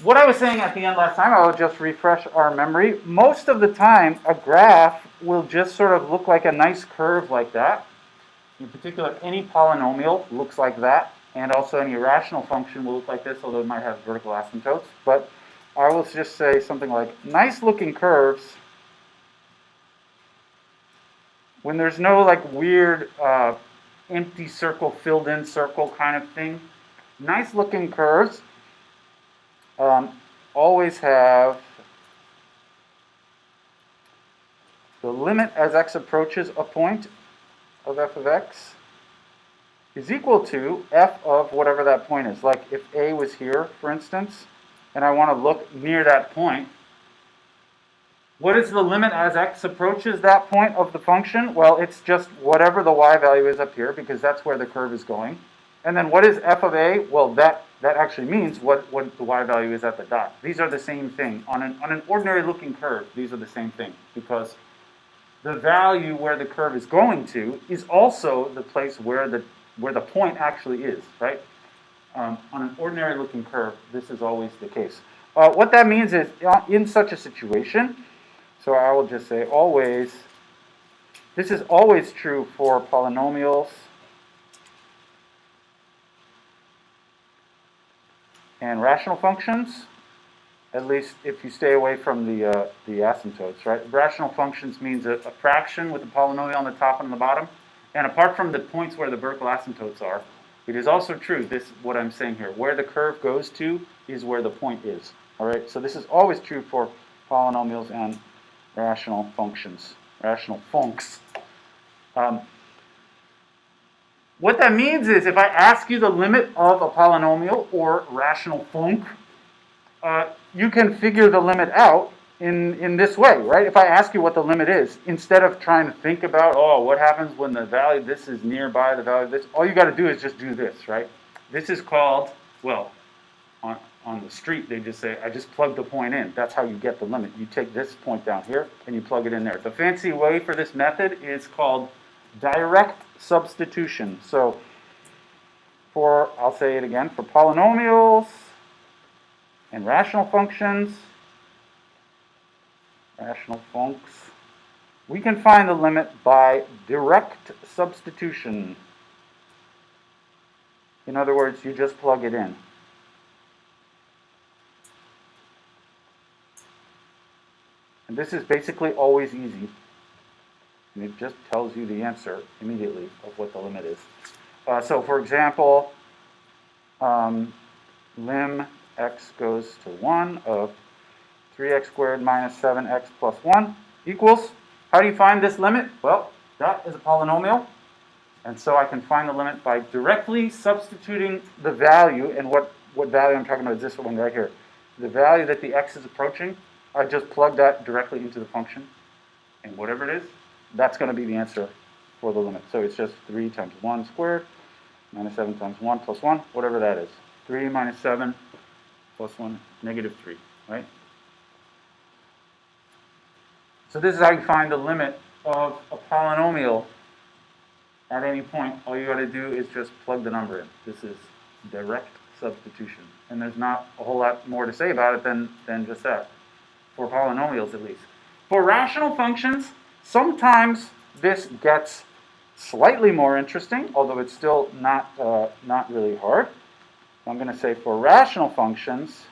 what I was saying at the end last time, I'll just refresh our memory. Most of the time, a graph will just sort of look like a nice curve like that. In particular, any polynomial looks like that, and also any rational function will look like this, although it might have vertical asymptotes. But I will just say something like, nice looking curves, when there's no like weird empty circle, filled in circle kind of thing, nice looking curves always have the limit as x approaches a point of f of x is equal to f of whatever that point is. Like if a was here, for instance, and I want to look near that point, what is the limit as x approaches that point of the function? Well, it's just whatever the y value is up here, because that's where the curve is going. And then what is f of a? Well, that actually means what the y value is at the dot. These are the same thing. On an ordinary looking curve, these are the same thing, because the value where the curve is going to is also the place where the point actually is, right? On an ordinary looking curve, this is always the case. What that means is, in such a situation, so I will just say always, this is always true for polynomials and rational functions, at least if you stay away from the asymptotes, right? Rational functions means a fraction with a polynomial on the top and on the bottom. And apart from the points where the vertical asymptotes are, it is also true, what I'm saying here, where the curve goes to is where the point is, all right? So this is always true for polynomials and rational functions, rational funcs. What that means is if I ask you the limit of a polynomial or rational func, you can figure the limit out in this way, right? If I ask you what the limit is, instead of trying to think about, oh, what happens when the value this is nearby the value of this, all you got to do is just do this, right? This is called, well, on the street, they just say, I just plug the point in. That's how you get the limit. You take this point down here and you plug it in there. The fancy way for this method is called direct substitution. So I'll say it again, for polynomials and rational functions, rational funcs, we can find the limit by direct substitution. In other words, you just plug it in. And this is basically always easy. And it just tells you the answer immediately of what the limit is. So for example, lim x goes to 1 of 3x squared minus 7x plus 1 equals, how do you find this limit? Well, that is a polynomial. And so I can find the limit by directly substituting the value, and what value I'm talking about is this one right here. The value that the x is approaching, I just plug that directly into the function, and whatever it is, that's going to be the answer for the limit. So it's just 3 times 1 squared minus 7 times 1 plus 1, whatever that is. 3 minus 7 plus 1, negative 3, right? So this is how you find the limit of a polynomial at any point. All you got to do is just plug the number in. This is direct substitution. And there's not a whole lot more to say about it than just that, for polynomials at least. For rational functions, sometimes this gets slightly more interesting, although it's still not really hard. I'm going to say for rational functions,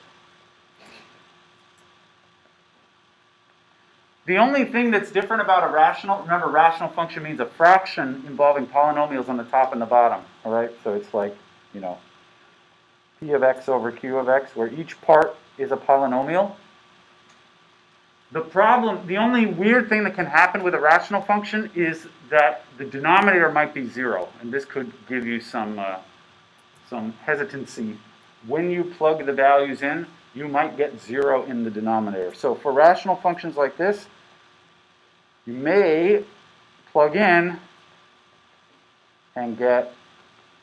the only thing that's different about a rational, remember, rational function means a fraction involving polynomials on the top and the bottom, all right? So it's like, you know, p of x over q of x, where each part is a polynomial. The only weird thing that can happen with a rational function is that the denominator might be 0, and this could give you some hesitancy. When you plug the values in, you might get 0 in the denominator. So for rational functions like this, you may plug in and get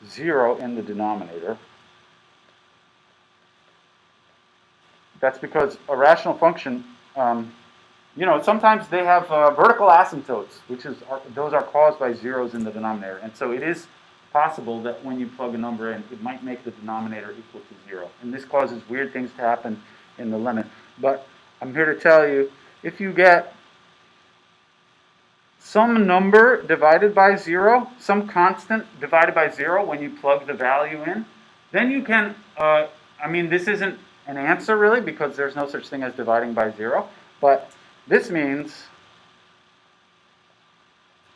0 in the denominator. That's because a rational function, you know, sometimes they have vertical asymptotes, those are caused by zeros in the denominator. And so it is possible that when you plug a number in, it might make the denominator equal to 0. And this causes weird things to happen in the limit. But I'm here to tell you, if you get some number divided by 0, some constant divided by 0 when you plug the value in, then you can, I mean, this isn't an answer really because there's no such thing as dividing by 0, but this means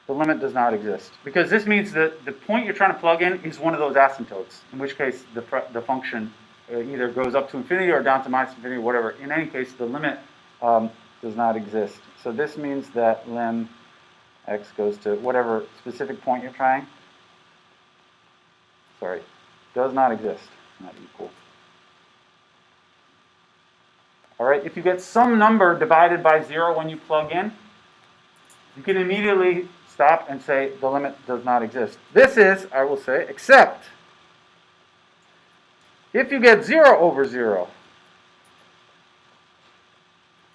the limit does not exist. Because this means that the point you're trying to plug in is one of those asymptotes, in which case the function either goes up to infinity or down to minus infinity, whatever. In any case, the limit does not exist. So this means that lim x goes to whatever specific point you're trying. Sorry, does not exist, not equal. All right, if you get some number divided by 0 when you plug in, you can immediately stop and say the limit does not exist. This is, I will say, except if you get 0 over 0,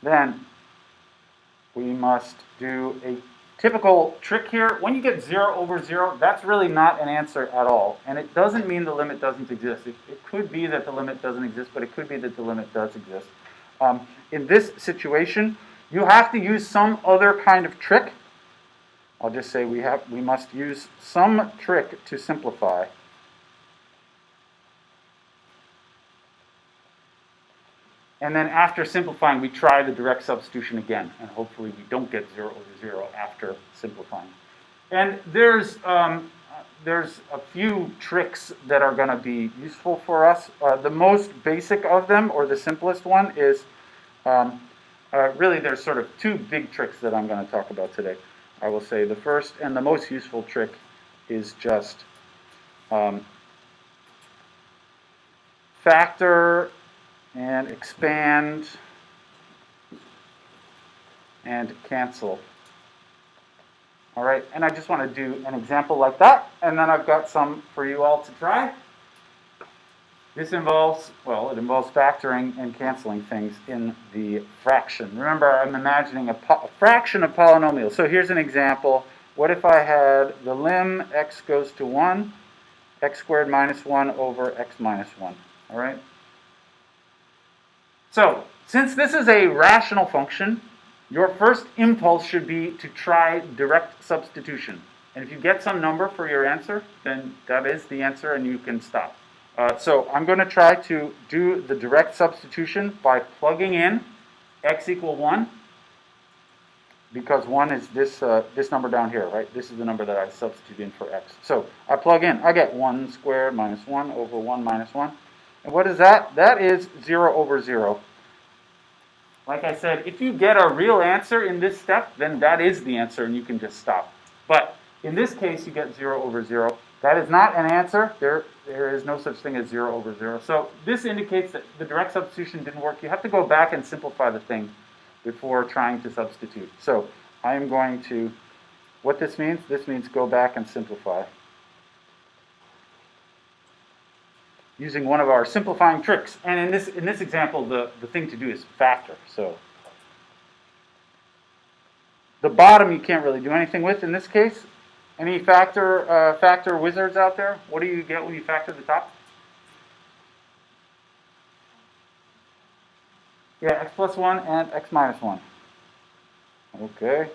then we must do a typical trick here. When you get 0 over 0, that's really not an answer at all. And it doesn't mean the limit doesn't exist. It could be that the limit doesn't exist, but it could be that the limit does exist. In this situation, you have to use some other kind of trick. I'll just say we must use some trick to simplify. And then after simplifying, we try the direct substitution again, and hopefully we don't get 0 over 0 after simplifying. And there's a few tricks that are going to be useful for us. The most basic of them, or the simplest one, is really there's sort of two big tricks that I'm going to talk about today. I will say the first and the most useful trick is just factor and expand and cancel. All right, and I just want to do an example like that, and then I've got some for you all to try. This involves, well, it involves factoring and canceling things in the fraction. Remember, I'm imagining a fraction of polynomials. So here's an example. What if I had the lim x goes to 1, x squared minus 1 over x minus 1, all right? So, since this is a rational function, your first impulse should be to try direct substitution. And if you get some number for your answer, then that is the answer and you can stop. So I'm going to try to do the direct substitution by plugging in x equal 1, because 1 is this number down here, right? This is the number that I substitute in for x. So I plug in. I get 1 squared minus 1 over 1 minus 1. And what is that? That is 0 over 0. Like I said, if you get a real answer in this step, then that is the answer and you can just stop. But in this case, you get 0 over 0. That is not an answer. There is no such thing as 0 over 0. So this indicates that the direct substitution didn't work. You have to go back and simplify the thing before trying to substitute. So I am going to, what this means go back and simplify. Using one of our simplifying tricks. And in this example, the thing to do is factor. So the bottom you can't really do anything with in this case. Any factor wizards out there? What do you get when you factor the top? Yeah, x plus 1 and x minus 1. Okay.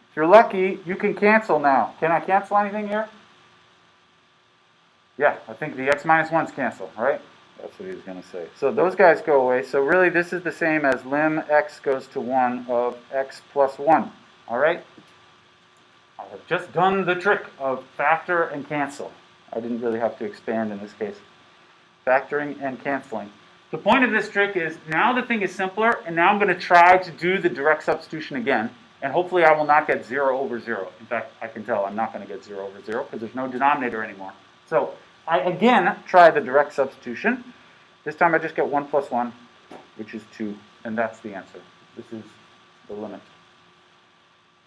If you're lucky, you can cancel now. Can I cancel anything here? Yeah, I think the x minus 1's cancel, right? That's what he was going to say. So those guys go away. So really this is the same as lim x goes to 1 of x plus 1. All right? I have just done the trick of factor and cancel. I didn't really have to expand in this case. Factoring and canceling. The point of this trick is now the thing is simpler, and now I'm going to try to do the direct substitution again, and hopefully I will not get 0 over 0. In fact, I can tell I'm not going to get 0 over 0 because there's no denominator anymore. So I again try the direct substitution. This time I just get 1 plus 1, which is 2, and that's the answer. This is the limit.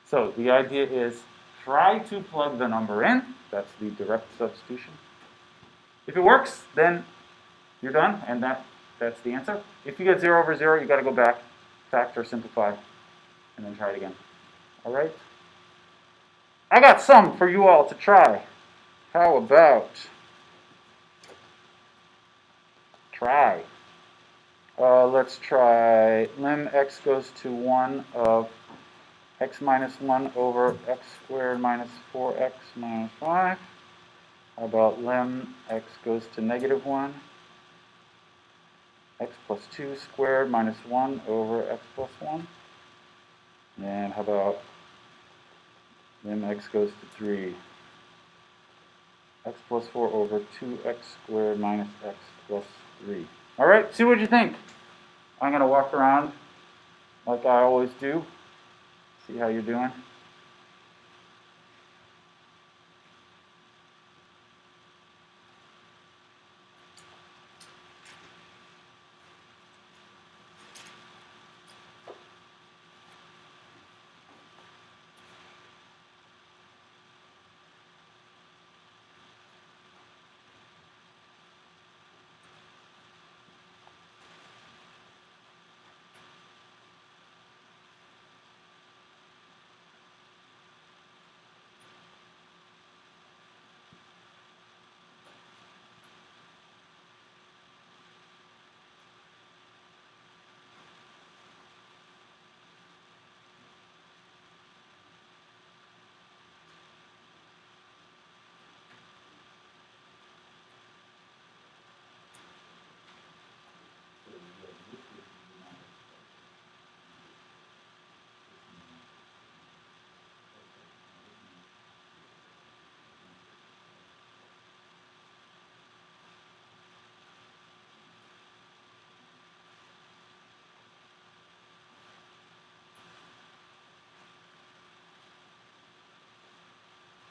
So the idea is try to plug the number in. That's the direct substitution. If it works, then you're done, and that's the answer. If you get 0 over 0, you've got to go back, factor, simplify, and then try it again. All right? I got some for you all to try. How about try. Let's try lim x goes to 1 of x minus 1 over x squared minus 4x minus 5. How about lim x goes to negative 1, x plus 2 squared minus 1 over x plus 1. And how about lim x goes to 3, x plus 4 over 2x squared minus x plus 3. All right, see what you think. I'm going to walk around like I always do. See how you're doing.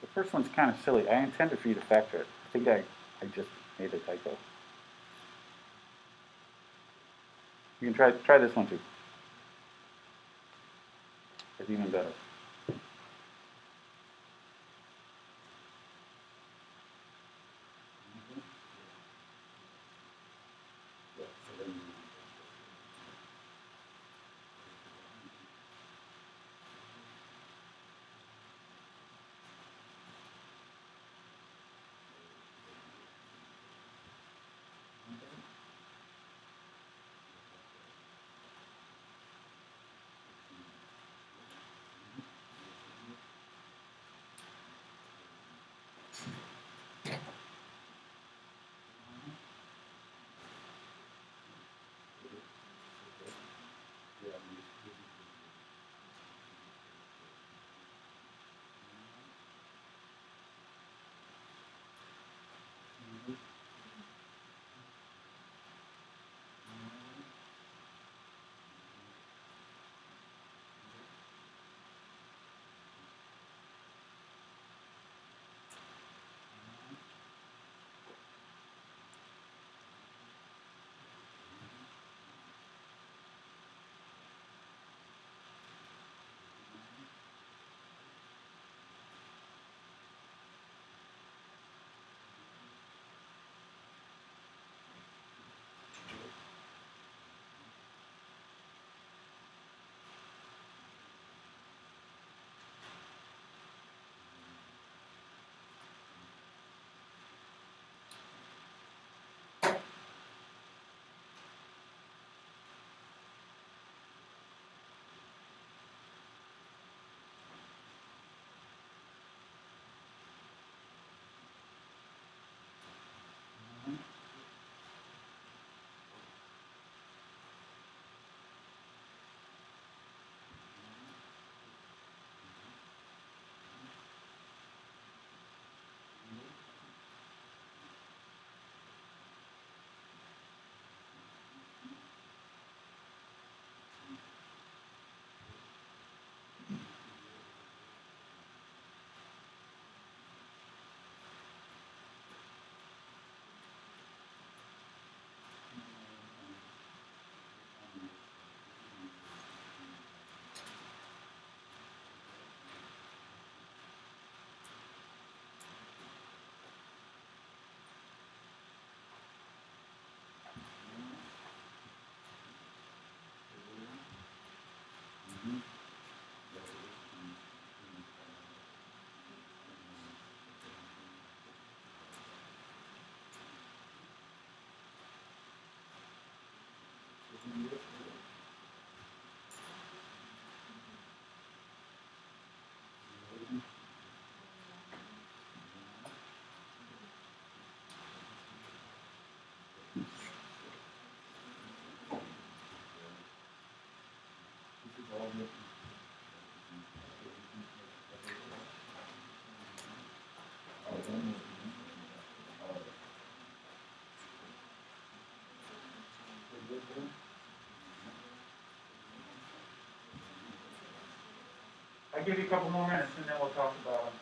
The first one's kind of silly. I intended for you to factor it. I think I just made a typo. You can try this one too. It's even better. I'll give you a couple more minutes and then we'll talk about it.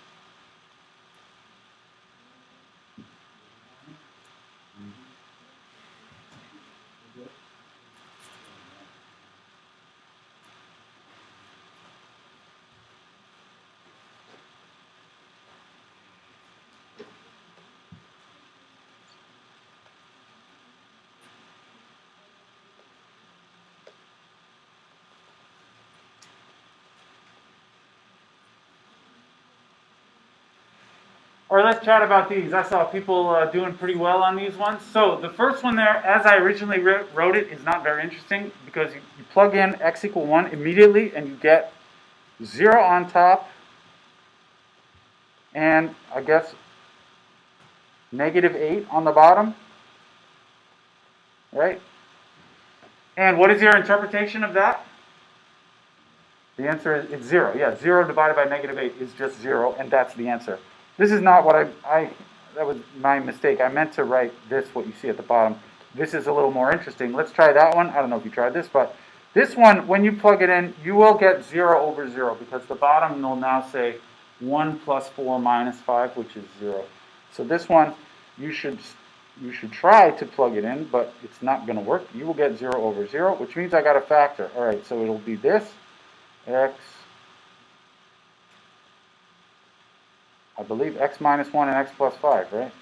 All right, let's chat about these. I saw people doing pretty well on these ones. So the first one there, as I originally wrote it, is not very interesting because you plug in x equal 1 immediately and you get 0 on top and I guess -8 on the bottom, right? And what is your interpretation of that? The answer is it's 0. Yeah, 0 divided by -8 is just 0, and that's the answer. This is not what that was my mistake. I meant to write this, what you see at the bottom. This is a little more interesting. Let's try that one. I don't know if you tried this, but this one, when you plug it in, you will get 0 over 0 because the bottom will now say 1 plus 4 minus 5, which is 0. So this one, you should try to plug it in, but it's not going to work. You will get 0 over 0, which means I got a factor. All right, so it'll be this, x, I believe x minus 1 and x plus 5, right?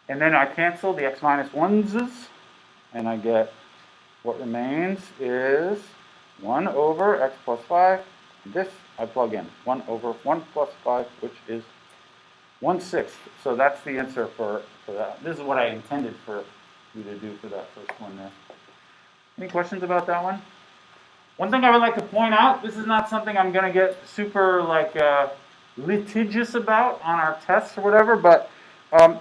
And then I cancel the x minus 1's, and I get what remains is 1 over x plus 5. This I plug in, 1 over 1 plus 5, which is 1/6. So that's the answer for that. This is what I intended for you to do for that first one there. Any questions about that one? One thing I would like to point out, this is not something I'm going to get super litigious about on our tests or whatever, but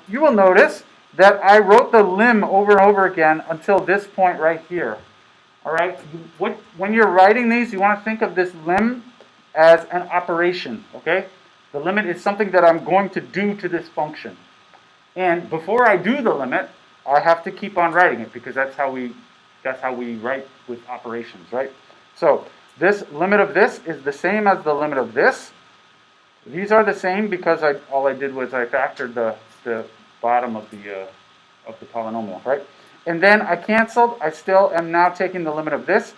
you will notice that I wrote the lim over and over again until this point right here. All right? When you're writing these, you want to think of this lim as an operation, okay? The limit is something that I'm going to do to this function. And before I do the limit, I have to keep on writing it because that's how we write with operations, right? So this limit of this is the same as the limit of this. These are the same because all I did was I factored the bottom of the polynomial, right? And then I canceled. I still am now taking the limit of this.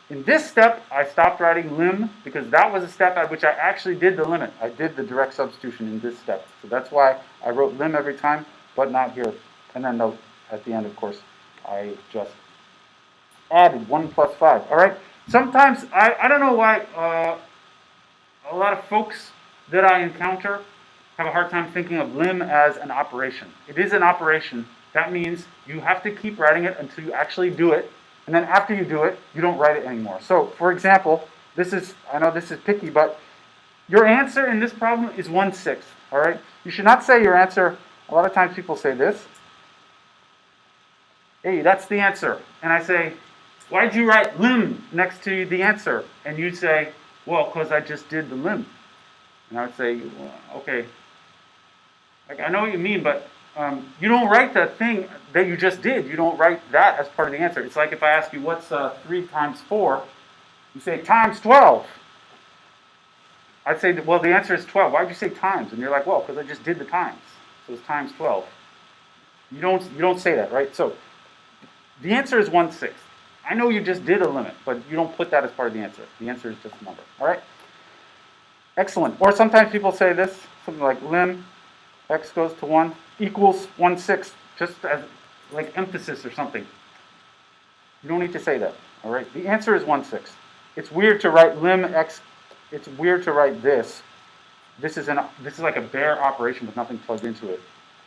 In this step, I stopped writing lim because that was a step at which I actually did the limit. I did the direct substitution in this step. So that's why I wrote lim every time, but not here. And then at the end, of course, I just added 1 plus 5. All right? Sometimes, I don't know why a lot of folks that I encounter have a hard time thinking of lim as an operation. It is an operation. That means you have to keep writing it until you actually do it. And then after you do it, you don't write it anymore. So, for example, I know this is picky, but your answer in this problem is 1/6. All right? You should not say your answer. A lot of times people say this. Hey, that's the answer. And I say, why'd you write lim next to the answer? And you'd say, well, because I just did the lim. And I would say, well, okay. I know what you mean, but you don't write the thing that you just did. You don't write that as part of the answer. It's like if I ask you, what's 3 times 4? You say, times 12. I'd say, well, the answer is 12. Why'd you say times? And you're like, well, because I just did the times. So it's times 12. You don't say that, right? So the answer is 1/6. I know you just did a limit, but you don't put that as part of the answer. The answer is just a number. All right? Excellent. Or sometimes people say this, something like lim x goes to 1 equals 1/6, just as like emphasis or something. You don't need to say that. All right? The answer is 1/6. It's weird to write lim x. It's weird to write this. This is like a bare operation with nothing plugged into it,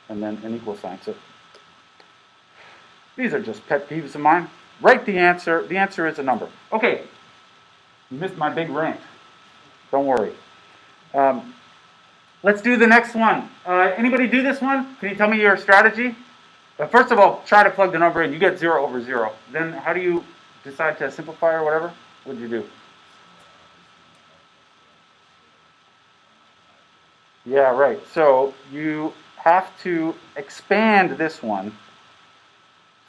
and then an equal sign. So These are just pet peeves of mine. Write the answer. The answer is a number. Okay, you missed my big rant. Don't worry. Let's do the next one. Anybody do this one? Can you tell me your strategy? First of all, try to plug the number in. You get 0 over 0. Then how do you decide to simplify or whatever? What did you do? Yeah, right. So you have to expand this one.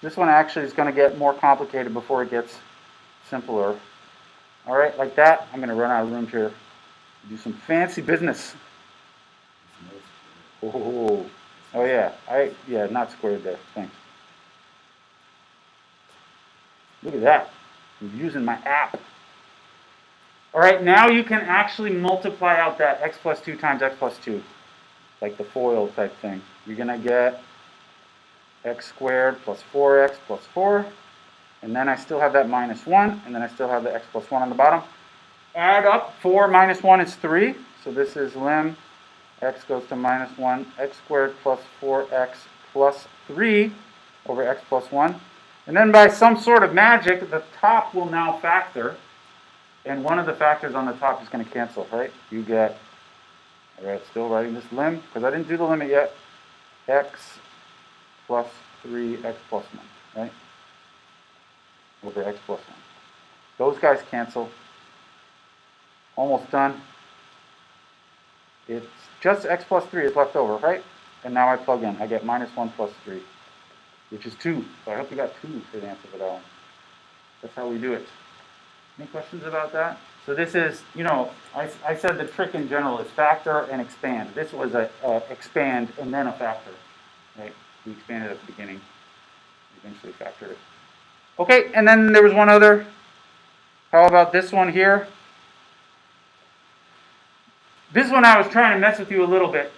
This one actually is going to get more complicated before it gets simpler. All right, like that. I'm going to run out of room here. Do some fancy business. Oh, yeah. Not squared there. Thanks. Look at that. I'm using my app. All right, now you can actually multiply out that x plus 2 times x plus 2, like the FOIL type thing. You're going to get x squared plus 4x plus 4, and then I still have that minus 1, and then I still have the x plus 1 on the bottom. Add up, 4 minus 1 is 3, so this is lim x goes to minus 1, x squared plus 4x plus 3 over x plus 1. And then by some sort of magic, the top will now factor, and one of the factors on the top is going to cancel, right? You get, all right, still writing this lim, because I didn't do the limit yet, x plus 3x plus 1, right? Over x plus 1. Those guys cancel. Almost done. It's just x plus 3 is left over, right? And now I plug in. I get minus 1 plus 3, which is 2. So I hope you got 2 for the answer for that one. That's how we do it. Any questions about that? So this is, I said the trick in general is factor and expand. This was a expand and then a factor, right? We expanded at the beginning, eventually factored it. Okay, and then there was one other. How about this one here? This one I was trying to mess with you a little bit.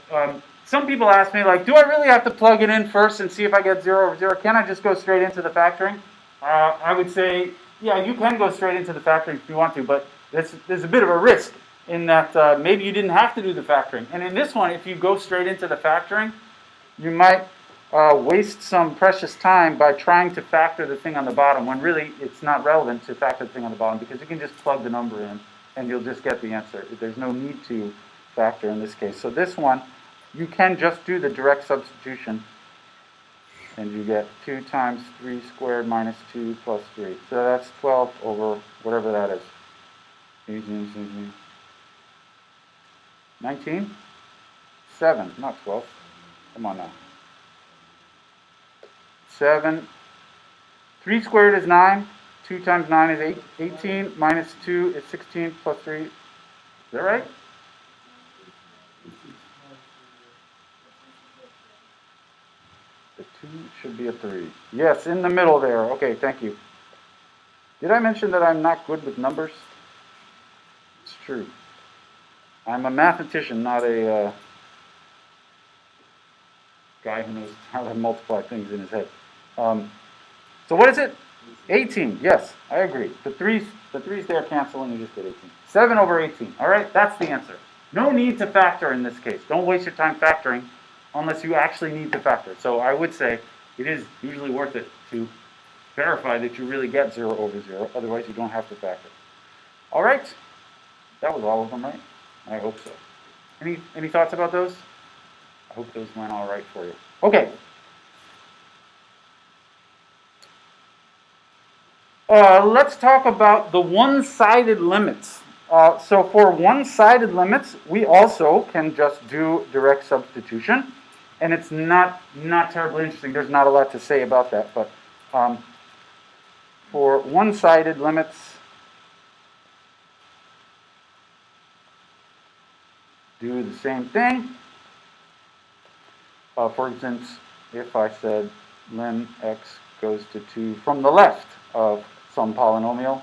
Some people ask me, like, do I really have to plug it in first and see if I get 0 over 0? Can I just go straight into the factoring? I would say, yeah, you can go straight into the factoring if you want to, but there's a bit of a risk in that maybe you didn't have to do the factoring. And in this one, if you go straight into the factoring, you might waste some precious time by trying to factor the thing on the bottom when really it's not relevant to factor the thing on the bottom because you can just plug the number in and you'll just get the answer. There's no need to factor in this case. So this one, you can just do the direct substitution and you get 2 times 3 squared minus 2 plus 3. So that's 12 over whatever that is. 19? 7, not 12. Come on now. 7. 3 squared is 9. 2 times 9 is 18. Minus 2 is 16 plus 3. Is that right? The 2 should be a 3. Yes, in the middle there. Okay, thank you. Did I mention that I'm not good with numbers? It's true. I'm a mathematician, not a guy who knows how to multiply things in his head. So what is it? 18. Yes, I agree. The threes there cancel and you just get 18. 7 over 18. All right, that's the answer. No need to factor in this case. Don't waste your time factoring unless you actually need to factor. So I would say it is usually worth it to verify that you really get 0 over 0. Otherwise, you don't have to factor. All right. That was all of them, right? I hope so. Any thoughts about those? I hope those went all right for you. Okay. Let's talk about the one-sided limits. So for one-sided limits, we also can just do direct substitution. And it's not terribly interesting. There's not a lot to say about that. But for one-sided limits, do the same thing. For instance, if I said lim x goes to 2 from the left of some polynomial,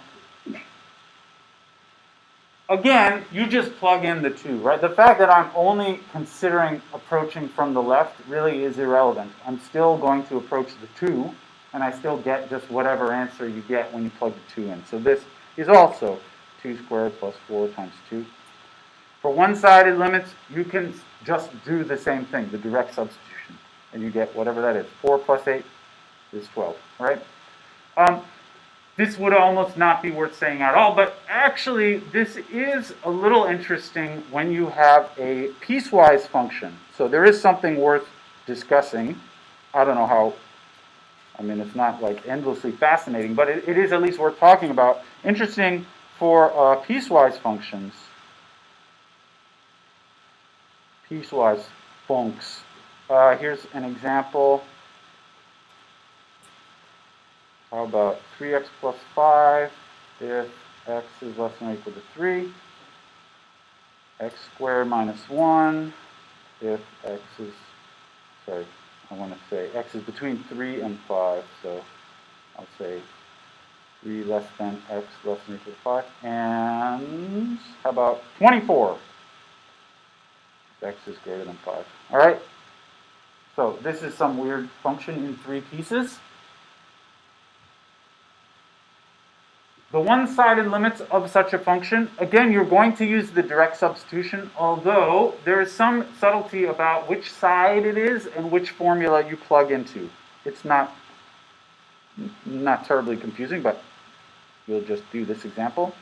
again, you just plug in the 2, right? The fact that I'm only considering approaching from the left really is irrelevant. I'm still going to approach the 2, and I still get just whatever answer you get when you plug the 2 in. So this is also 2 squared plus 4 times 2. For one-sided limits, you can just do the same thing, the direct substitution, and you get whatever that is. 4 plus 8 is 12, right? This would almost not be worth saying at all, but actually this is a little interesting when you have a piecewise function. So there is something worth discussing. I don't know how, I mean, it's not like endlessly fascinating, but it is at least worth talking about. Interesting for piecewise functions. Piecewise funcs. Here's an example. How about 3x plus 5 if x is less than or equal to 3? X squared minus 1 if x is, sorry, I want to say x is between 3 and 5, so I'll say 3 less than x less than or equal to 5. And how about 24 if x is greater than 5? All right, so this is some weird function in 3 pieces. The one-sided limits of such a function, again, you're going to use the direct substitution, although there is some subtlety about which side it is and which formula you plug into. It's not terribly confusing, but we'll just do this example.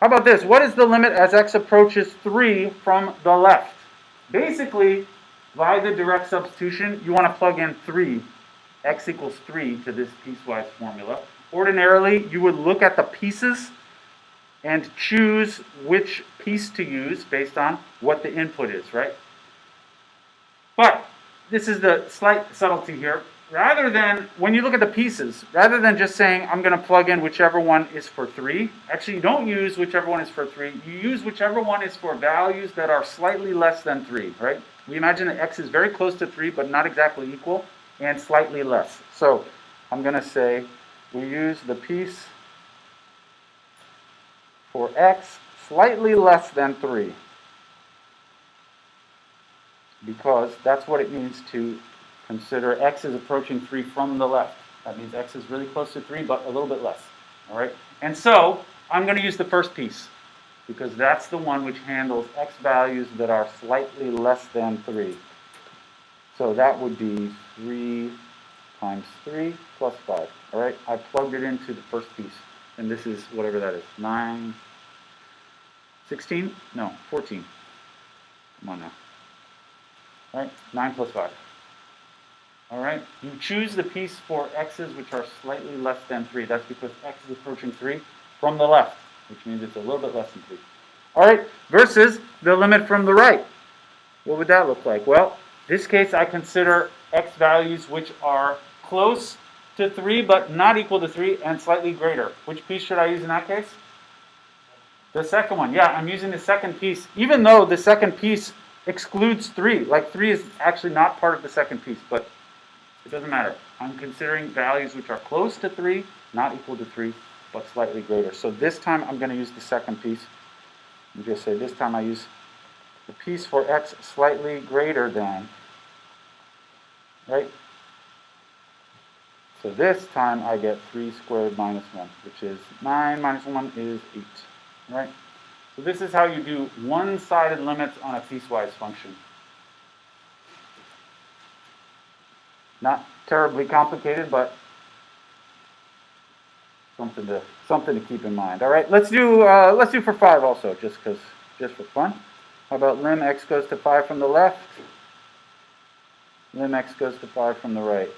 How about this? What is the limit as x approaches 3 from the left? Basically, by the direct substitution, you want to plug in 3, x equals 3 to this piecewise formula. Ordinarily, you would look at the pieces and choose which piece to use based on what the input is, right? But this is the slight subtlety here. Rather than, when you look at the pieces, rather than just saying, I'm going to plug in whichever one is for 3, actually you don't use whichever one is for 3, you use whichever one is for values that are slightly less than 3, right? We imagine that x is very close to 3, but not exactly equal, and slightly less. So I'm going to say, we use the piece for x slightly less than 3 because that's what it means to consider x is approaching 3 from the left. That means x is really close to 3 but a little bit less. All right? And so I'm going to use the first piece because that's the one which handles x values that are slightly less than 3. So that would be 3 times 3 plus 5. All right, I plugged it into the first piece, and this is whatever that is, 9, 16? No, 14. Come on now. All right, 9 plus 5. All right, you choose the piece for x's which are slightly less than 3. That's because x is approaching 3 from the left, which means it's a little bit less than 3. All right, versus the limit from the right. What would that look like? Well, in this case, I consider x values which are close to 3 but not equal to 3 and slightly greater. Which piece should I use in that case? The second one. Yeah, I'm using the second piece, even though the second piece excludes 3. Like 3 is actually not part of the second piece, but it doesn't matter. I'm considering values which are close to 3, not equal to 3, but slightly greater. So this time I'm going to use the second piece. You just say this time I use the piece for x slightly greater than, right? So this time I get 3 squared minus 1, which is 9 minus 1 is 8, right? So this is how you do one-sided limits on a piecewise function. Not terribly complicated, but something to keep in mind. All right, let's do for 5 also, just for fun. How about lim x goes to 5 from the left? Lim x goes to 5 from the right.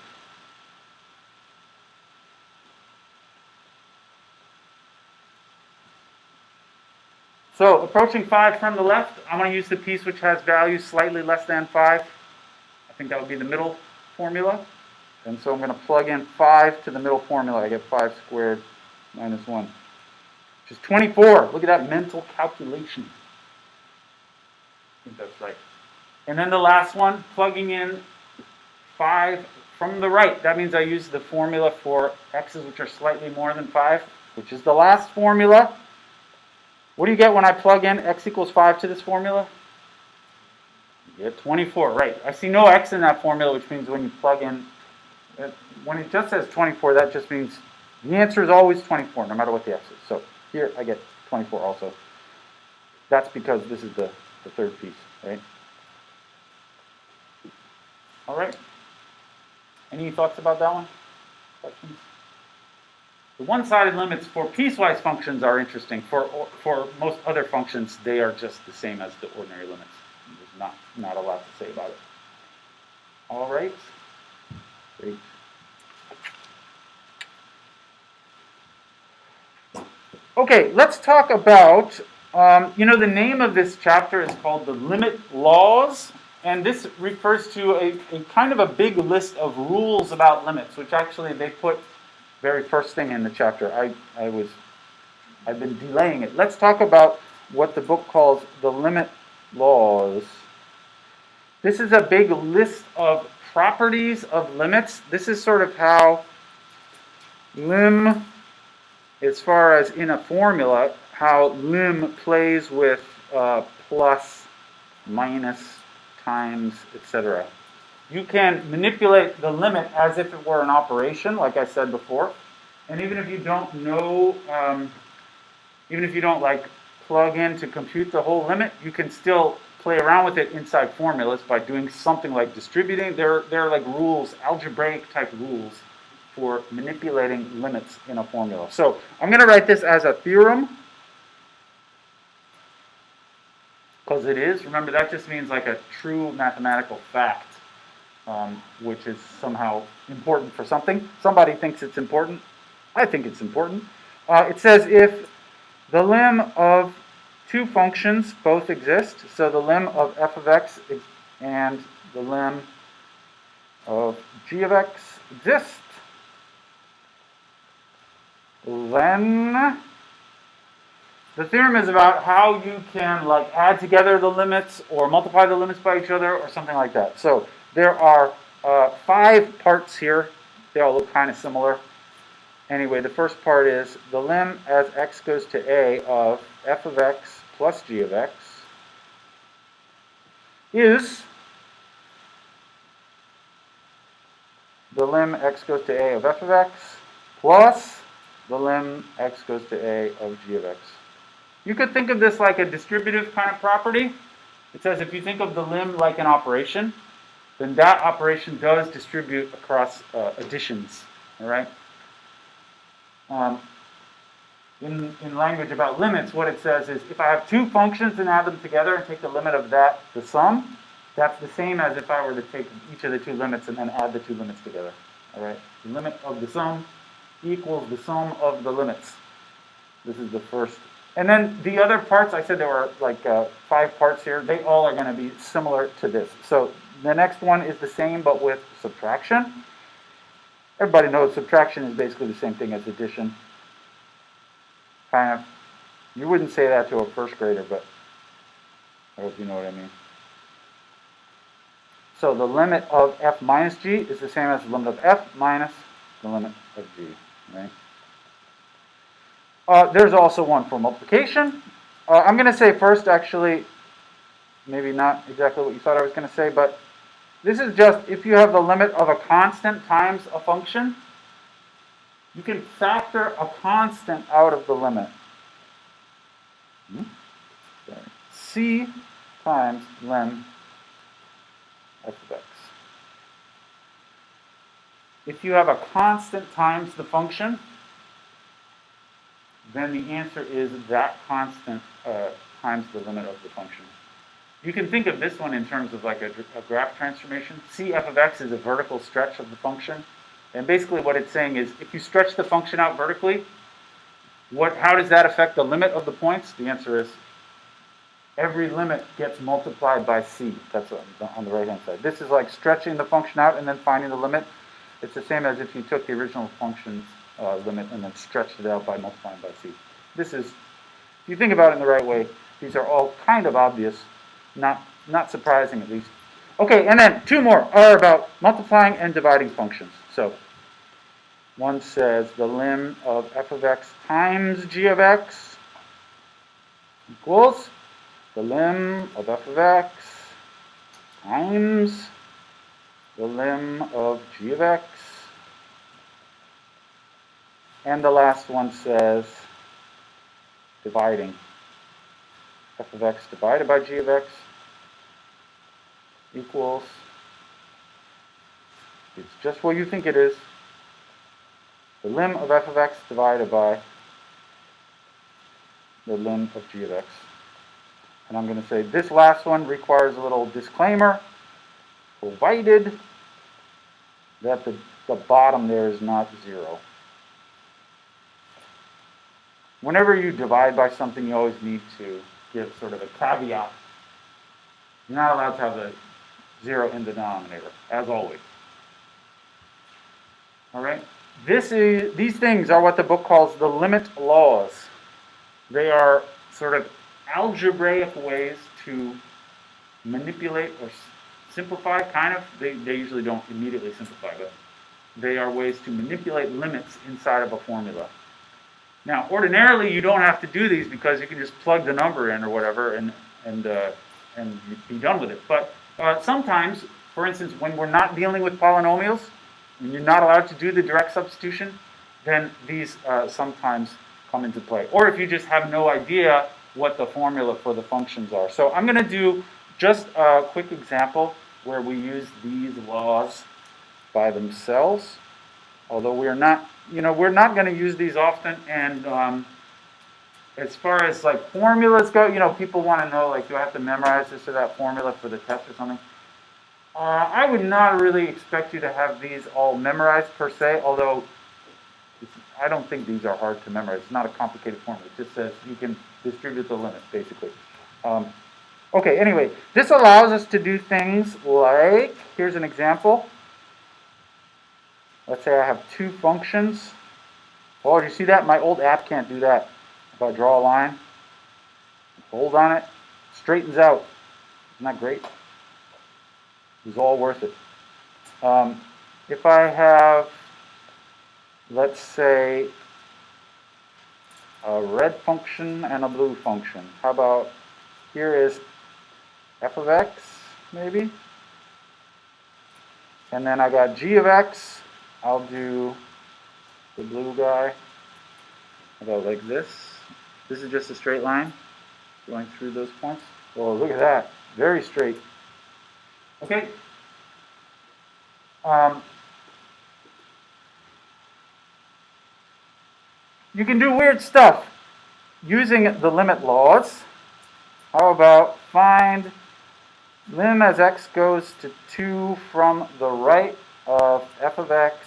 So approaching 5 from the left, I'm going to use the piece which has values slightly less than 5. I think that would be the middle formula. And so I'm going to plug in 5 to the middle formula. I get 5 squared minus 1, which is 24. Look at that mental calculation. I think that's right. And then the last one, plugging in 5 from the right. That means I use the formula for x's which are slightly more than 5, which is the last formula. What do you get when I plug in x equals 5 to this formula? You get 24, right. I see no x in that formula, which means when you plug in, when it just says 24, that just means the answer is always 24, no matter what the x is. So here I get 24 also. That's because this is the third piece, right? All right. Any thoughts about that one? Questions? The one-sided limits for piecewise functions are interesting. For most other functions, they are just the same as the ordinary limits. There's not a lot to say about it. All right. Great. Okay, let's talk about, the name of this chapter is called the limit laws, and this refers to a kind of a big list of rules about limits, which actually they put very first thing in the chapter. I've been delaying it. Let's talk about what the book calls the limit laws. This is a big list of properties of limits. This is sort of how lim, as far as in a formula, how lim plays with plus, minus, times, etc. You can manipulate the limit as if it were an operation, like I said before. And even if you don't know, even if you don't like plug in to compute the whole limit, you can still play around with it inside formulas by doing something like distributing. There are like rules, algebraic type rules for manipulating limits in a formula. So I'm going to write this as a theorem, because it is. Remember, that just means like a true mathematical fact, which is somehow important for something. Somebody thinks it's important. I think it's important. It says if the lim of two functions both exist, so the lim of f of x and the lim of g of x exist, then the theorem is about how you can like add together the limits or multiply the limits by each other or something like that. So there are 5 parts here. They all look kind of similar. Anyway, the first part is the lim as x goes to a of f of x plus g of x is the lim x goes to a of f of x plus the lim x goes to a of g of x. You could think of this like a distributive kind of property. It says if you think of the lim like an operation, then that operation does distribute across additions. All right. In language about limits, what it says is if I have 2 functions and add them together and take the limit of that, the sum, that's the same as if I were to take each of the 2 limits and then add the 2 limits together. All right. The limit of the sum equals the sum of the limits. This is the first. And then the other parts, I said there were like 5 parts here. They all are going to be similar to this. So the next one is the same but with subtraction. Everybody knows subtraction is basically the same thing as addition. Kind of. You wouldn't say that to a first grader, but I hope you know what I mean. So the limit of f minus g is the same as the limit of f minus the limit of g. Right? There's also one for multiplication. I'm going to say first, actually, maybe not exactly what you thought I was going to say, but this is just if you have the limit of a constant times a function, you can factor a constant out of the limit. C times lim f of x. If you have a constant times the function, then the answer is that constant times the limit of the function. You can think of this one in terms of like a graph transformation. C f of x is a vertical stretch of the function. And basically what it's saying is if you stretch the function out vertically, how does that affect the limit of the points? The answer is every limit gets multiplied by c. That's on the right hand side. This is like stretching the function out and then finding the limit. It's the same as if you took the original function's limit and then stretched it out by multiplying by c. This is, if you think about it in the right way, these are all kind of obvious, not surprising at least. Okay, and then 2 more are about multiplying and dividing functions. So one says the lim of f of x times g of x equals the lim of f of x times the lim of g of x. And the last one says dividing f of x divided by g of x equals, it's just what you think it is, the lim of f of x divided by the lim of g of x. And I'm going to say this last one requires a little disclaimer, provided that the bottom there is not 0. Whenever you divide by something, you always need to give sort of a caveat. You're not allowed to have a 0 in the denominator, as always. All right? These things are what the book calls the limit laws. They are sort of algebraic ways to manipulate or simplify, kind of. They usually don't immediately simplify, but they are ways to manipulate limits inside of a formula. Now, ordinarily, you don't have to do these because you can just plug the number in or whatever and be done with it. But sometimes, for instance, when we're not dealing with polynomials, and you're not allowed to do the direct substitution, then these sometimes come into play. Or if you just have no idea what the formula for the functions are. So I'm going to do just a quick example where we use these laws by themselves, although we're not going to use these often. And as far as like formulas go, people want to know, like, do I have to memorize this or that formula for the test or something? I would not really expect you to have these all memorized per se, although I don't think these are hard to memorize. It's not a complicated formula. It just says you can distribute the limit, basically. Okay, anyway, this allows us to do things like, here's an example. Let's say I have two functions. Oh, do you see that? My old app can't do that. If I draw a line, hold on it, straightens out. Isn't that great? It was all worth it. If I have, let's say, a red function and a blue function. How about, here is f of x, maybe? And then I got g of x. I'll do the blue guy. How about like this? This is just a straight line going through those points. Oh, look at that. Very straight. Okay. You can do weird stuff using the limit laws. How about find lim as x goes to 2 from the right of f of x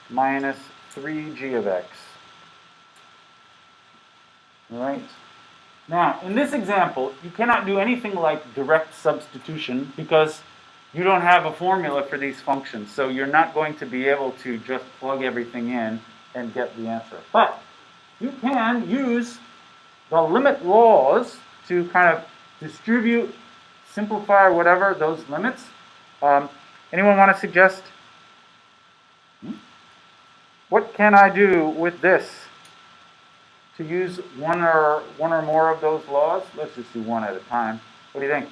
minus 3g of x. All right. Now, in this example, you cannot do anything like direct substitution because you don't have a formula for these functions. So you're not going to be able to just plug everything in and get the answer. But you can use the limit laws to kind of distribute, simplify, whatever, those limits. Anyone want to suggest? What can I do with this to use one or more of those laws? Let's just do one at a time. What do you think?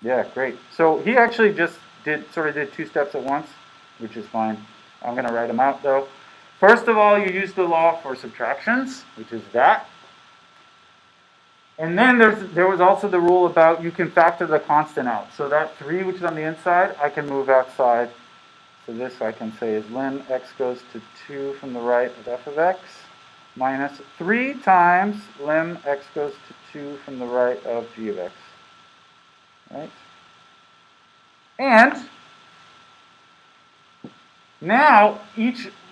Yeah, great. So he actually just did two steps at once, which is fine. I'm going to write them out though. First of all, you use the law for subtractions, which is that. And then there was also the rule about you can factor the constant out. So that 3, which is on the inside, I can move outside. So this I can say is lim x goes to 2 from the right of f of x minus 3 times lim x goes to 2 from the right of g of x. Right? And now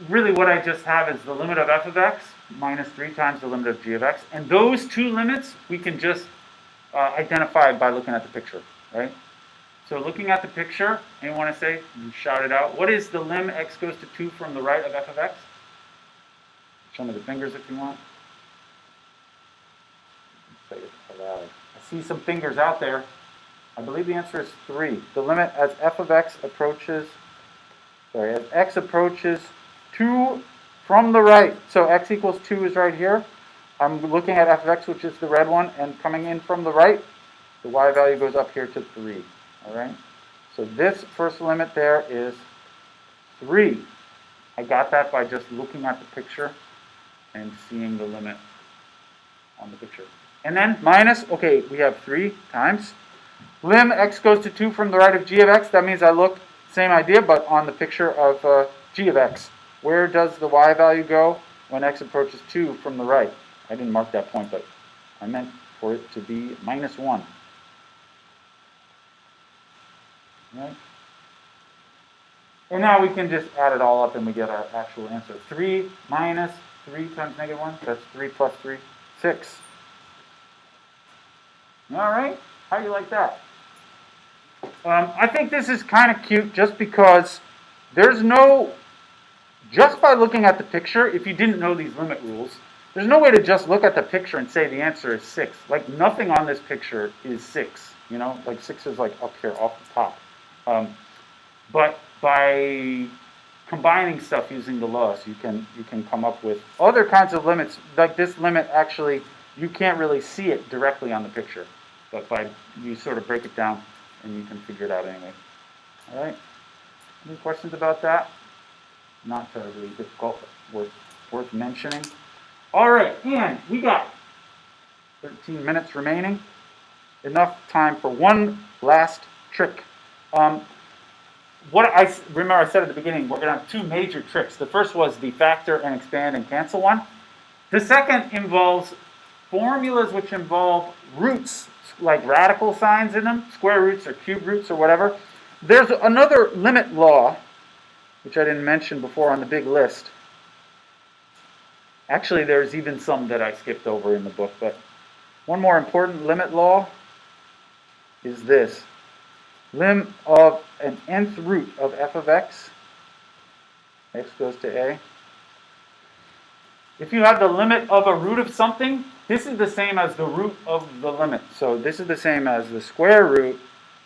really what I just have is the limit of f of x minus 3 times the limit of g of x. And those two limits we can just identify by looking at the picture, right? So looking at the picture, anyone want to say, you shout it out, what is the lim x goes to 2 from the right of f of x? Show me the fingers if you want. Say it aloud. I see some fingers out there. I believe the answer is 3. The limit as f of x approaches, as x approaches 2 from the right. So x equals 2 is right here. I'm looking at f of x, which is the red one, and coming in from the right, the y value goes up here to 3. All right? So this first limit there is 3. I got that by just looking at the picture and seeing the limit. on the picture. And then minus, okay, we have 3 times. Lim x goes to 2 from the right of g of x. That means I look, same idea, but on the picture of g of x. Where does the y value go when x approaches 2 from the right? I didn't mark that point, but I meant for it to be minus 1. Right? And now we can just add it all up and we get our actual answer. 3 minus 3 times negative 1, that's 3 plus 3, 6. All right, how do you like that? I think this is kind of cute just because there's no, just by looking at the picture, if you didn't know these limit rules, there's no way to just look at the picture and say the answer is 6. Like nothing on this picture is 6, you know, like 6 is like up here off the top. But by combining stuff using the laws, you can come up with other kinds of limits. Like this limit, actually, you can't really see it directly on the picture, but by you sort of break it down and you can figure it out anyway. All right. Any questions about that? Not terribly difficult, but worth mentioning. All right, and we got 13 minutes remaining. Enough time for one last trick. What I remember I said at the beginning, we're going to have 2 major tricks. The first was the factor and expand and cancel one. The second involves formulas which involve roots, like radical signs in them, square roots or cube roots or whatever. There's another limit law, which I didn't mention before on the big list. Actually, there's even some that I skipped over in the book, but one more important limit law is this. Lim of an nth root of f of x, x goes to a. If you have the limit of a root of something, this is the same as the root of the limit. So this is the same as the square root,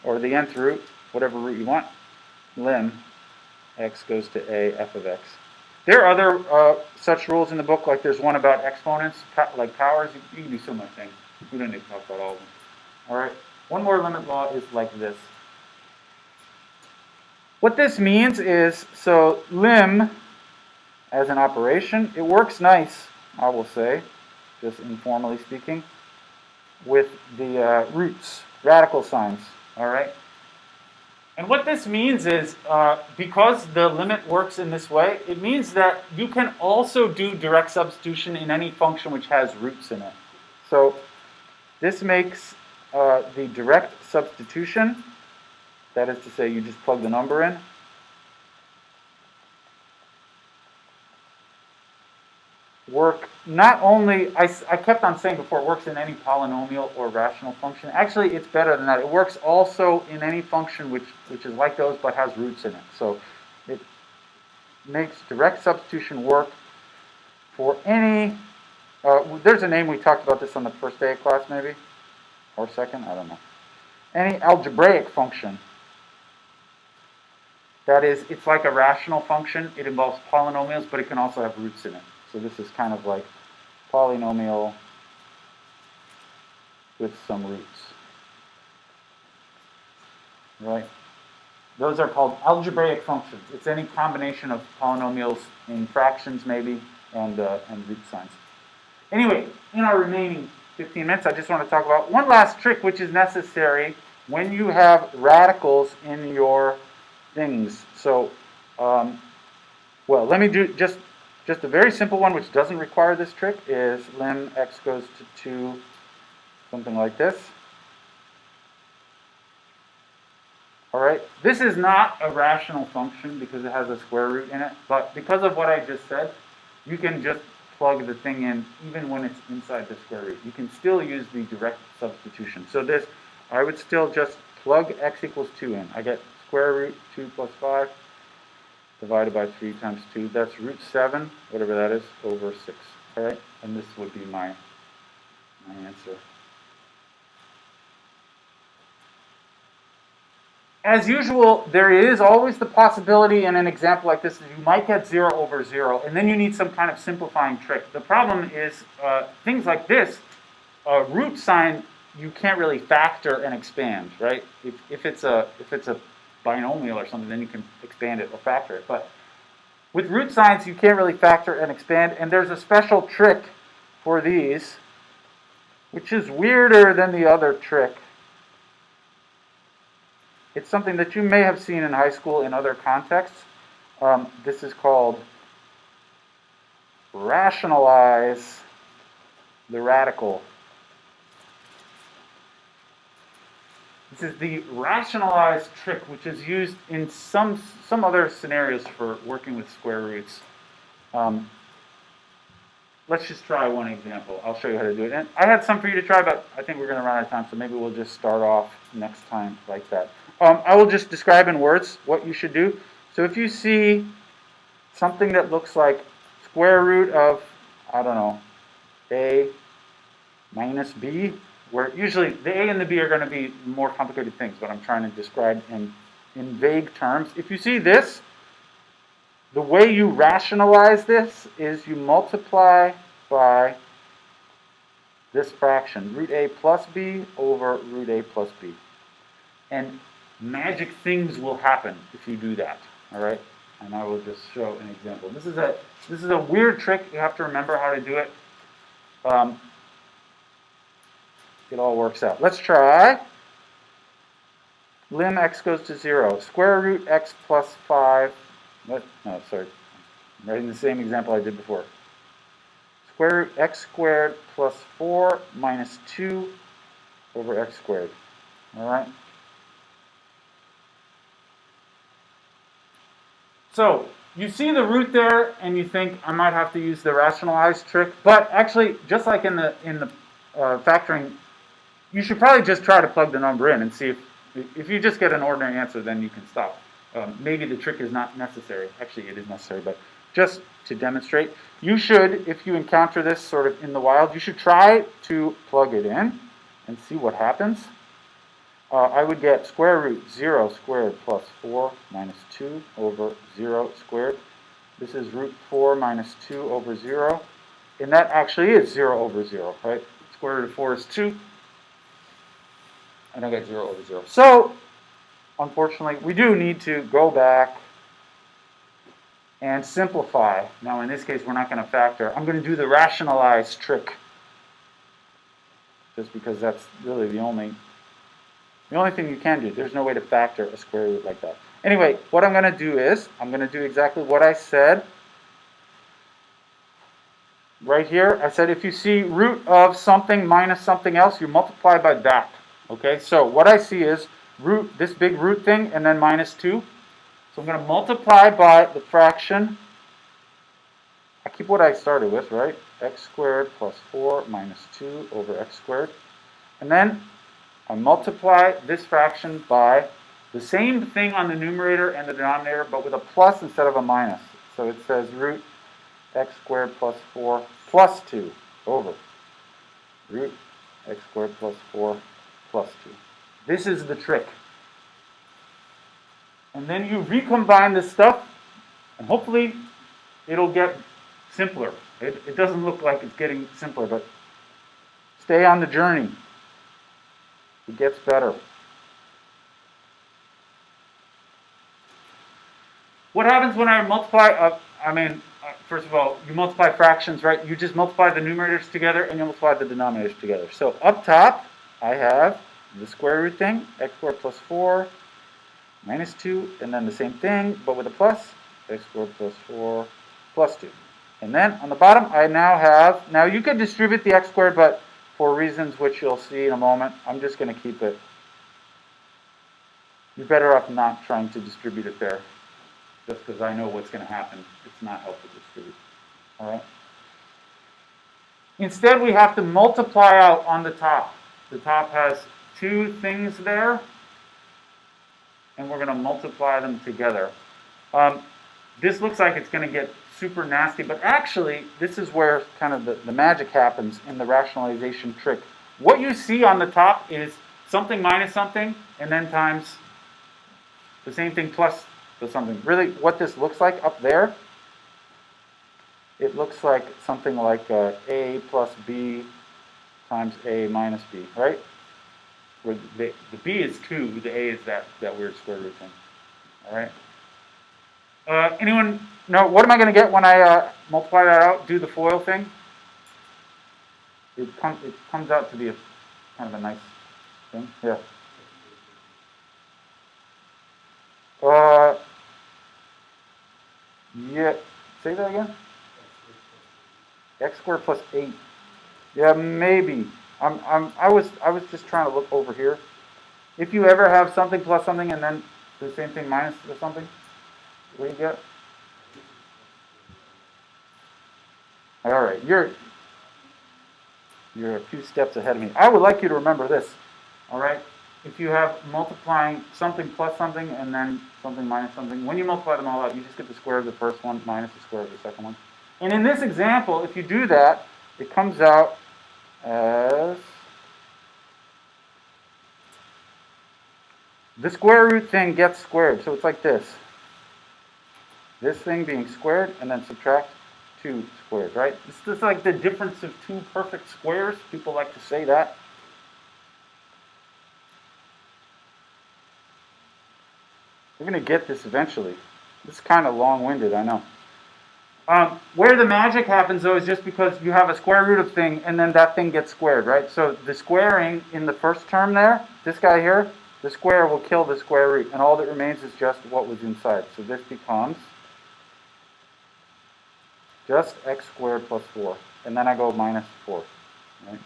or the nth root, whatever root you want, lim, x goes to a, f of x. There are other such rules in the book, like there's one about exponents, like powers. You can do similar things. We don't need to talk about all of them. All right, one more limit law is like this. What this means is, so lim, as an operation, it works nice, I will say, just informally speaking, with the roots, radical signs, all right? And what this means is, because the limit works in this way, it means that you can also do direct substitution in any function which has roots in it. So this makes the direct substitution, that is to say, you just plug the number in, work not only, I kept on saying before, it works in any polynomial or rational function. Actually, it's better than that. It works also in any function which is like those but has roots in it. So it makes direct substitution work for any, there's a name, we talked about this on the first day of class maybe, or second, I don't know. Any algebraic function. That is, it's like a rational function. It involves polynomials, but it can also have roots in it. So this is kind of like polynomial with some roots. Right? Those are called algebraic functions. It's any combination of polynomials in fractions maybe and root signs. Anyway, in our remaining 15 minutes, I just want to talk about one last trick which is necessary when you have radicals in your things. So, well, let me do just a very simple one which doesn't require this trick is lim x goes to 2, something like this. All right, this is not a rational function because it has a square root in it, but because of what I just said, you can just plug the thing in even when it's inside the square root. You can still use the direct substitution. So this, I would still just plug x equals 2 in. I get square root 2 plus 5 divided by 3 times 2. That's root 7, whatever that is, over 6. All right, and this would be my answer. As usual, there is always the possibility in an example like this that you might get 0 over 0, and then you need some kind of simplifying trick. The problem is things like this, root sign, you can't really factor and expand, right? If it's a binomial or something, then you can expand it or factor it. But with root signs, you can't really factor and expand, and there's a special trick for these which is weirder than the other trick. It's something that you may have seen in high school in other contexts. This is called rationalize the radical. This is the rationalize trick, which is used in some other scenarios for working with square roots. Let's just try one example. I'll show you how to do it. And I had some for you to try, but I think we're going to run out of time, so maybe we'll just start off next time like that. I will just describe in words what you should do. So if you see something that looks like square root of, I don't know, a minus b, where usually the a and the b are going to be more complicated things, but I'm trying to describe in vague terms. If you see this, the way you rationalize this is you multiply by this fraction, root a plus b over root a plus b. And magic things will happen if you do that, all right? And I will just show an example. This is a weird trick. You have to remember how to do it. It all works out. Let's try. Lim x goes to 0. Square root x plus 5. What? No, sorry. I'm writing the same example I did before. Square root x squared plus 4 minus 2 over x squared. All right? So you see the root there, and you think I might have to use the rationalize trick. But actually, just like in the factoring, you should probably just try to plug the number in and see if you just get an ordinary answer, then you can stop. Maybe the trick is not necessary. Actually, it is necessary, but just to demonstrate, you should, if you encounter this sort of in the wild, you should try to plug it in and see what happens. I would get square root 0 squared plus 4 minus 2 over 0 squared. This is root 4 minus 2 over 0. And that actually is 0 over 0, right? Square root of 4 is 2. And I get 0 over 0. So, unfortunately, we do need to go back and simplify. Now, in this case, we're not going to factor. I'm going to do the rationalize trick, just because that's really the only thing you can do. There's no way to factor a square root like that. Anyway, what I'm going to do is, I'm going to do exactly what I said right here. I said if you see root of something minus something else, you multiply by that. Okay, so what I see is root, this big root thing, and then minus 2. So I'm going to multiply by the fraction. I keep what I started with, right? X squared plus 4 minus 2 over x squared. And then I multiply this fraction by the same thing on the numerator and the denominator, but with a plus instead of a minus. So it says root x squared plus 4 plus 2 over root x squared plus 4 plus 2. This is the trick. And then you recombine this stuff, and hopefully it'll get simpler. It doesn't look like it's getting simpler, but stay on the journey. It gets better. What happens when I multiply? First of all, you multiply fractions, right? You just multiply the numerators together and you multiply the denominators together. So up top, I have the square root thing, x squared plus 4 minus 2, and then the same thing, but with a plus, x squared plus 4 plus 2. And then on the bottom, I now have, now you could distribute the x squared, but for reasons which you'll see in a moment, I'm just going to keep it. You're better off not trying to distribute it there, just because I know what's going to happen. It's not helpful to distribute. All right. Instead, we have to multiply out on the top. The top has two things there, and we're going to multiply them together. This looks like it's going to get super nasty, but actually, this is where kind of the magic happens in the rationalization trick. What you see on the top is something minus something, and then times the same thing plus the something. Really, what this looks like up there, it looks like something like a plus b times a minus b, right? Where the b is 2, the a is that weird square root thing. All right? Anyone know, what am I going to get when I multiply that out, do the FOIL thing? it comes out to be kind of a nice thing. Yeah. Yeah. Say that again. X squared plus 8. Yeah, maybe. I was just trying to look over here. If you ever have something plus something and then the same thing minus or something, what do you get? All right, you're a few steps ahead of me. I would like you to remember this. All right, if you have multiplying something plus something and then something minus something, when you multiply them all out, you just get the square of the first one minus the square of the second one. And in this example, if you do that, it comes out as the square root thing gets squared. So it's like this. This thing being squared and then subtract 2 squared, right? It's just like the difference of 2 perfect squares. People like to say that. We're going to get this eventually. This is kind of long-winded, I know. Where the magic happens, though, is just because you have a square root of thing, and then that thing gets squared, right? So the squaring in the first term there, this guy here, the square will kill the square root, and all that remains is just what was inside. So this becomes just x squared plus 4. And then I go minus 4, right?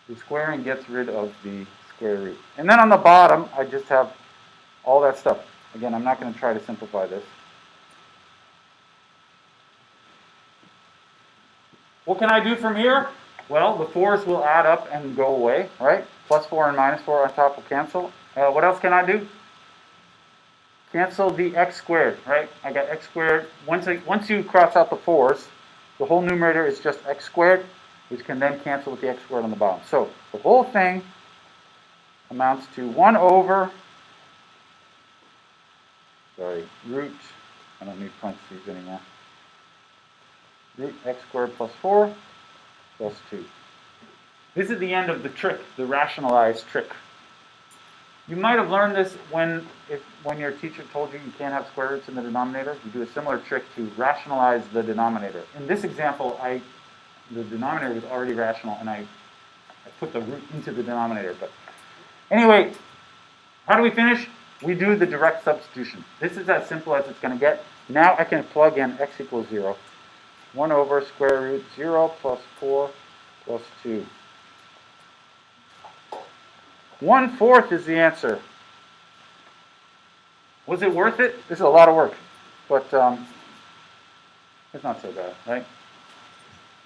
The squaring gets rid of the square root. And then on the bottom, I just have all that stuff. Again, I'm not going to try to simplify this. What can I do from here? Well, the 4's will add up and go away, right? Plus 4 and minus 4 on top will cancel. What else can I do? Cancel the x squared, right? I got x squared. Once you cross out the 4's, the whole numerator is just x squared, which can then cancel with the x squared on the bottom. So the whole thing amounts to 1 over, root, I don't need parentheses anymore, root x squared plus 4 plus 2. This is the end of the trick, the rationalize trick. You might have learned this when your teacher told you you can't have square roots in the denominator. You do a similar trick to rationalize the denominator. In this example, the denominator was already rational, and I put the root into the denominator. But anyway, how do we finish? We do the direct substitution. This is as simple as it's going to get. Now I can plug in x equals 0. 1 over square root 0 plus 4 plus 2. 1/4 is the answer. Was it worth it? This is a lot of work, but it's not so bad, right?